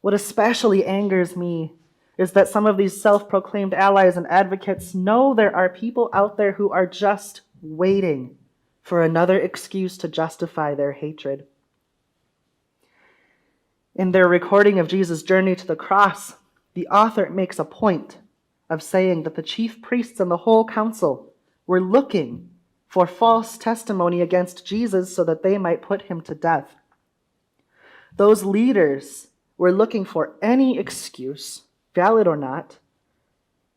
What especially angers me is that some of these self-proclaimed allies and advocates know there are people out there who are just waiting for another excuse to justify their hatred. In their recording of Jesus' journey to the cross, the author makes a point of saying that the chief priests and the whole council were looking for false testimony against Jesus so that they might put him to death. Those leaders were looking for any excuse, valid or not,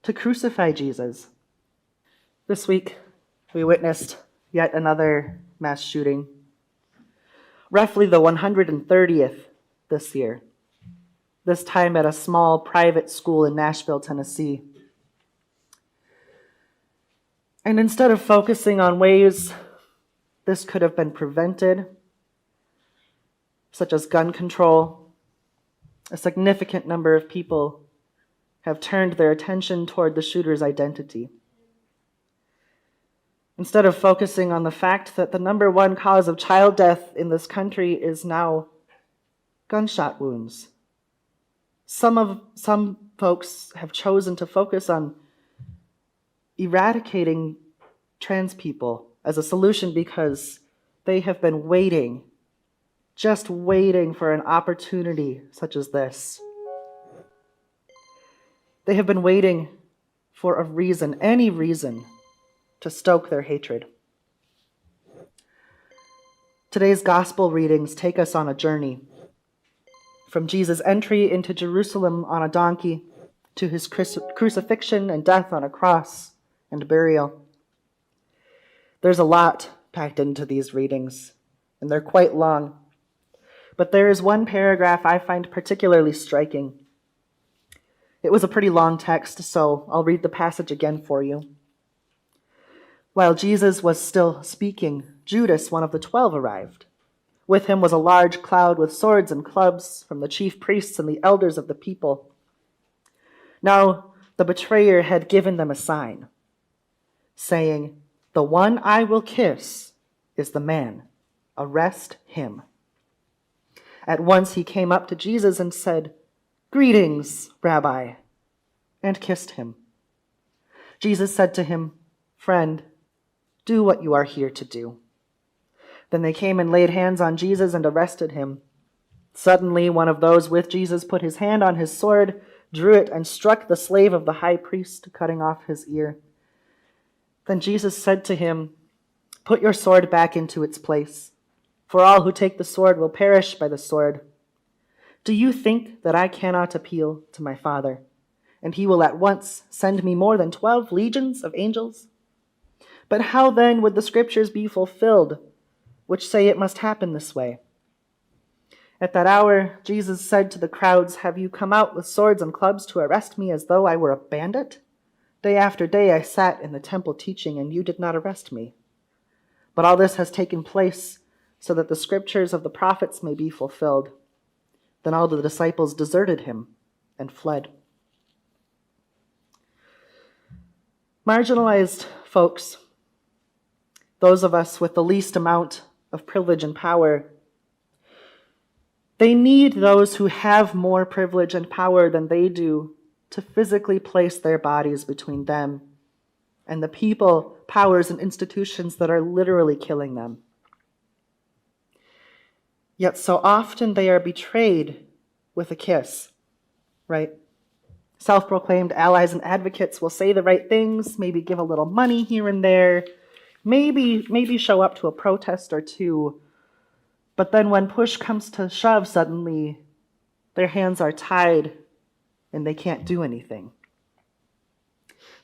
to crucify Jesus. This week, we witnessed yet another mass shooting, roughly the 130th this year, this time at a small private school in Nashville, Tennessee. And instead of focusing on ways this could have been prevented, such as gun control, a significant number of people have turned their attention toward the shooter's identity. Instead of focusing on the fact that the number one cause of child death in this country is now gunshot wounds, some folks have chosen to focus on eradicating trans people as a solution because they have been waiting, just waiting for an opportunity such as this. They have been waiting for a reason, any reason, to stoke their hatred. Today's gospel readings take us on a journey from Jesus' entry into Jerusalem on a donkey to his crucifixion and death on a cross and burial. There's a lot packed into these readings, and they're quite long. But there is one paragraph I find particularly striking. It was a pretty long text, so I'll read the passage again for you. While Jesus was still speaking, Judas, one of the 12, arrived. With him was a large crowd with swords and clubs from the chief priests and the elders of the people. Now the betrayer had given them a sign, saying, "The one I will kiss is the man. Arrest him." At once he came up to Jesus and said, "Greetings, Rabbi," and kissed him. Jesus said to him, "Friend, do what you are here to do." Then they came and laid hands on Jesus and arrested him. Suddenly, one of those with Jesus put his hand on his sword, drew it, and struck the slave of the high priest, cutting off his ear. Then Jesus said to him, "Put your sword back into its place, for all who take the sword will perish by the sword. Do you think that I cannot appeal to my Father, and he will at once send me more than 12 legions of angels? But how then would the scriptures be fulfilled, which say it must happen this way?" At that hour, Jesus said to the crowds, "Have you come out with swords and clubs to arrest me as though I were a bandit? Day after day I sat in the temple teaching, and you did not arrest me. But all this has taken place so that the scriptures of the prophets may be fulfilled." Then all the disciples deserted him and fled. Marginalized folks, those of us with the least amount of privilege and power, they need those who have more privilege and power than they do to physically place their bodies between them and the people, powers, and institutions that are literally killing them. Yet so often they are betrayed with a kiss, right? Self-proclaimed allies and advocates will say the right things, maybe give a little money here and there, maybe show up to a protest or two, but then when push comes to shove, suddenly their hands are tied and they can't do anything.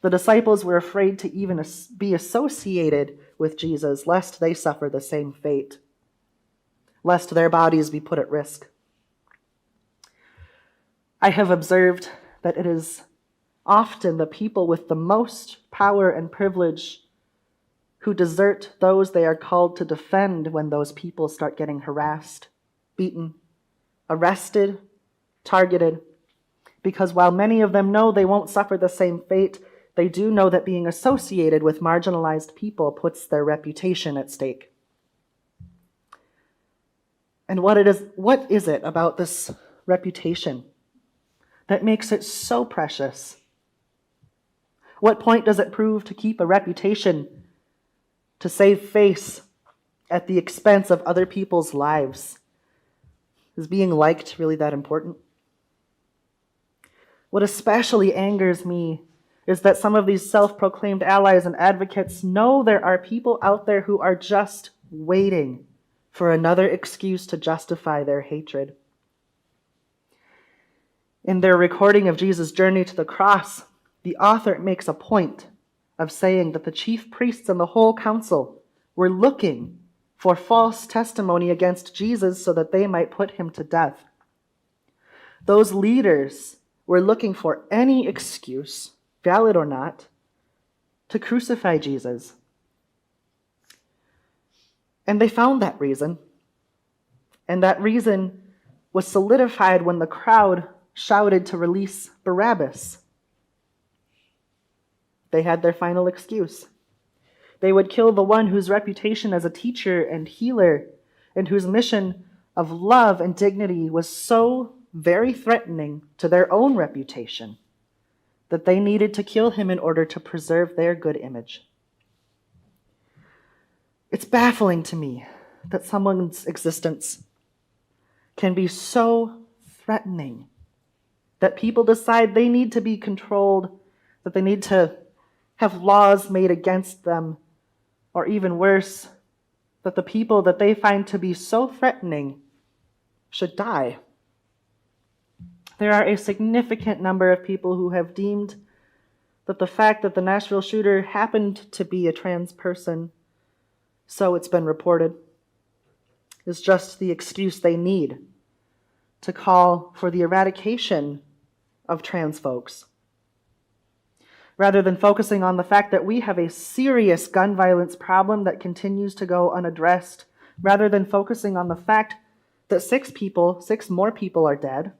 The disciples were afraid to even be associated with Jesus, lest they suffer the same fate, lest their bodies be put at risk. I have observed that it is often the people with the most power and privilege who desert those they are called to defend when those people start getting harassed, beaten, arrested, targeted. Because while many of them know they won't suffer the same fate, they do know that being associated with marginalized people puts their reputation at stake. And what is it about this reputation that makes it so precious? What point does it prove to keep a reputation, to save face at the expense of other people's lives? Is being liked really that important? What especially angers me is that some of these self-proclaimed allies and advocates know there are people out there who are just waiting for another excuse to justify their hatred. In their recording of Jesus' journey to the cross, the author makes a point of saying that the chief priests and the whole council were looking for false testimony against Jesus so that they might put him to death. Those leaders were looking for any excuse, valid or not, to crucify Jesus. And they found that reason. And that reason was solidified when the crowd shouted to release Barabbas. They had their final excuse. They would kill the one whose reputation as a teacher and healer and whose mission of love and dignity was so very threatening to their own reputation that they needed to kill him in order to preserve their good image. It's baffling to me that someone's existence can be so threatening that people decide they need to be controlled, that they need to have laws made against them, or even worse, that the people that they find to be so threatening should die. There are a significant number of people who have deemed that the fact that the Nashville shooter happened to be a trans person, so it's been reported, is just the excuse they need to call for the eradication of trans folks. Rather than focusing on the fact that we have a serious gun violence problem that continues to go unaddressed, rather than focusing on the fact that six more people are dead,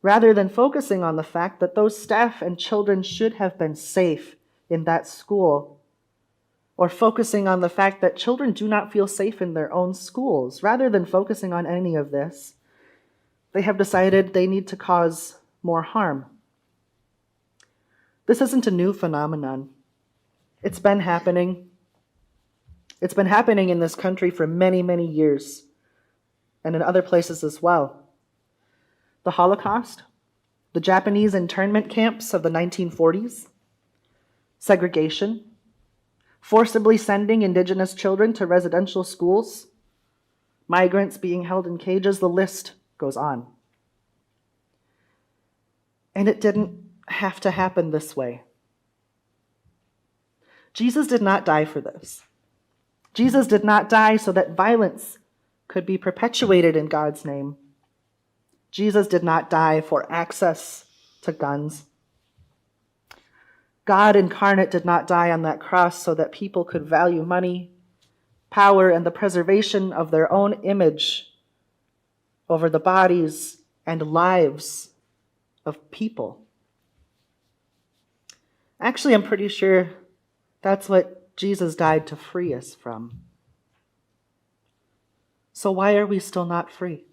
rather than focusing on the fact that those staff and children should have been safe in that school, or focusing on the fact that children do not feel safe in their own schools, rather than focusing on any of this, they have decided they need to cause more harm. This isn't a new phenomenon. It's been happening. It's been happening in this country for many, many years, and in other places as well. The Holocaust, the Japanese internment camps of the 1940s, segregation, forcibly sending indigenous children to residential schools, migrants being held in cages, the list goes on. And it didn't have to happen this way. Jesus did not die for this. Jesus did not die so that violence could be perpetuated in God's name. Jesus did not die for access to guns. God incarnate did not die on that cross so that people could value money, power, and the preservation of their own image over the bodies and lives of people. Actually, I'm pretty sure that's what Jesus died to free us from. So why are we still not free?